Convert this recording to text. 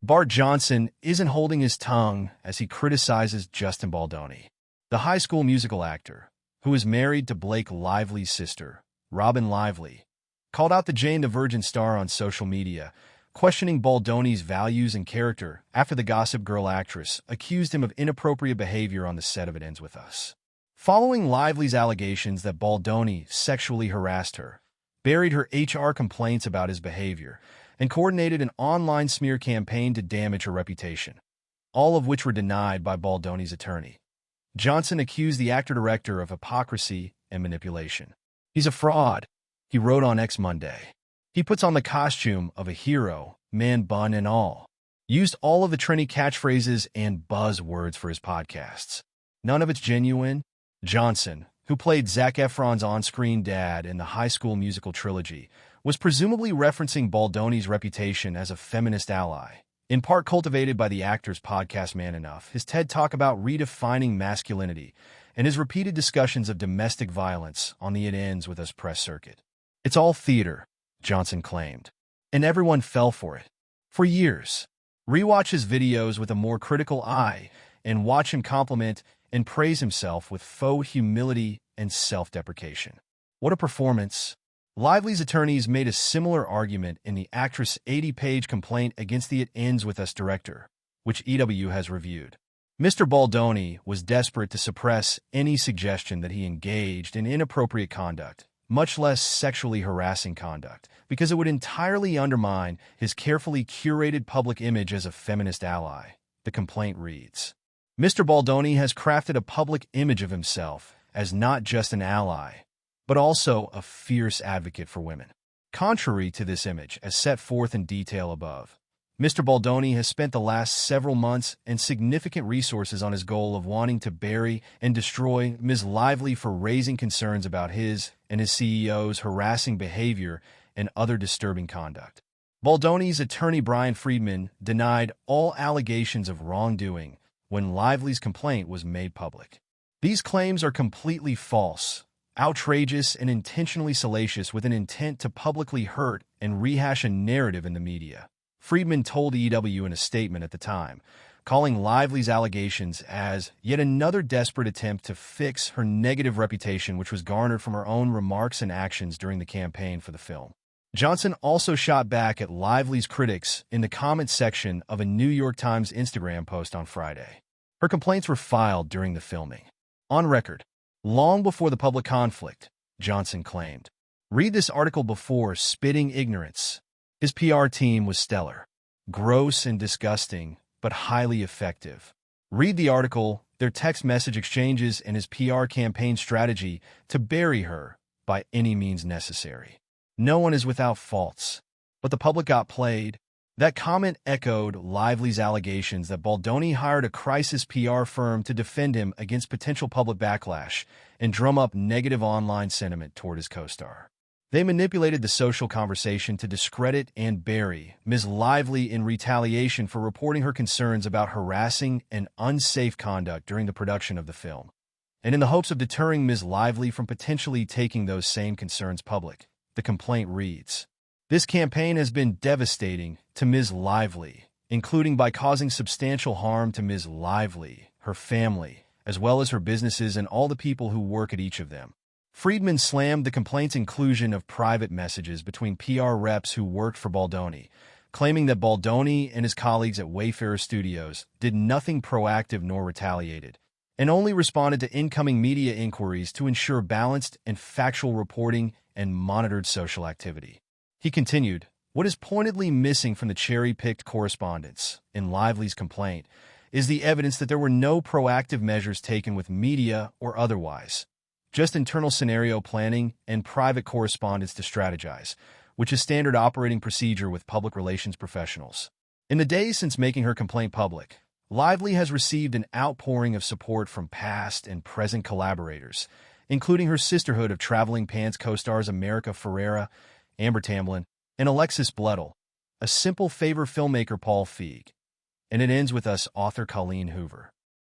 Bart Johnson isn't holding his tongue as he criticizes Justin Baldoni, the High School Musical actor, who is married to Blake Lively's sister, Robin Lively, called out the Jane the Virgin star on social media, questioning Baldoni's values and character after the Gossip Girl actress accused him of inappropriate behavior on the set of It Ends With Us. Following Lively's allegations that Baldoni sexually harassed her, buried her HR complaints about his behavior, and coordinated an online smear campaign to damage her reputation, all of which were denied by Baldoni's attorney. Johnson accused the actor-director of hypocrisy and manipulation. "He's a fraud," he wrote on X Monday. "He puts on the costume of a hero, man bun and all. Used all of the trendy catchphrases and buzzwords for his podcasts. None of it's genuine." Johnson, who played Zac Efron's on-screen dad in the High School Musical trilogy, was presumably referencing Baldoni's reputation as a feminist ally, in part cultivated by the actor's podcast Man Enough, his TED Talk about redefining masculinity, and his repeated discussions of domestic violence on the It Ends With Us press circuit. "It's all theater," Johnson claimed, "and everyone fell for it. For years." Rewatch his videos with a more critical eye and watch him compliment and praise himself with faux humility and self-deprecation. What a performance. Lively's attorneys made a similar argument in the actress' 80-page complaint against the It Ends With Us director, which EW has reviewed. Mr. Baldoni was desperate to suppress any suggestion that he engaged in inappropriate conduct, much less sexually harassing conduct, because it would entirely undermine his carefully curated public image as a feminist ally, the complaint reads. Mr. Baldoni has crafted a public image of himself as not just an ally, but also a fierce advocate for women. Contrary to this image, as set forth in detail above, Mr. Baldoni has spent the last several months and significant resources on his goal of wanting to bury and destroy Ms. Lively for raising concerns about his and his CEO's harassing behavior and other disturbing conduct. Baldoni's attorney Brian Friedman denied all allegations of wrongdoing when Lively's complaint was made public. These claims are completely false, outrageous, and intentionally salacious with an intent to publicly hurt and rehash a narrative in the media, Friedman told EW in a statement at the time, calling Lively's allegations as yet another desperate attempt to fix her negative reputation which was garnered from her own remarks and actions during the campaign for the film. Johnson also shot back at Lively's critics in the comments section of a New York Times Instagram post on Friday. Her complaints were filed during the filming. On record, long before the public conflict, Johnson claimed. Read this article before spitting ignorance. His PR team was stellar. Gross and disgusting, but highly effective. Read the article, their text message exchanges, and his PR campaign strategy to bury her by any means necessary. No one is without faults, but the public got played. That comment echoed Lively's allegations that Baldoni hired a crisis PR firm to defend him against potential public backlash and drum up negative online sentiment toward his co-star. They manipulated the social conversation to discredit and bury Ms. Lively in retaliation for reporting her concerns about harassing and unsafe conduct during the production of the film, and in the hopes of deterring Ms. Lively from potentially taking those same concerns public. The complaint reads, "This campaign has been devastating to Ms. Lively, including by causing substantial harm to Ms. Lively, her family, as well as her businesses and all the people who work at each of them." Friedman slammed the complaint's inclusion of private messages between PR reps who worked for Baldoni, claiming that Baldoni and his colleagues at Wayfarer Studios did nothing proactive nor retaliated, and only responded to incoming media inquiries to ensure balanced and factual reporting and monitored social activity. He continued, "What is pointedly missing from the cherry-picked correspondence in Lively's complaint is the evidence that there were no proactive measures taken with media or otherwise, just internal scenario planning and private correspondence to strategize, which is standard operating procedure with public relations professionals." In the days since making her complaint public, Lively has received an outpouring of support from past and present collaborators, including her sisterhood of Traveling Pants co-stars America Ferrera, Amber Tamblyn, and Alexis Bledel, A Simple Favor filmmaker Paul Feig, and It Ends With Us author Colleen Hoover.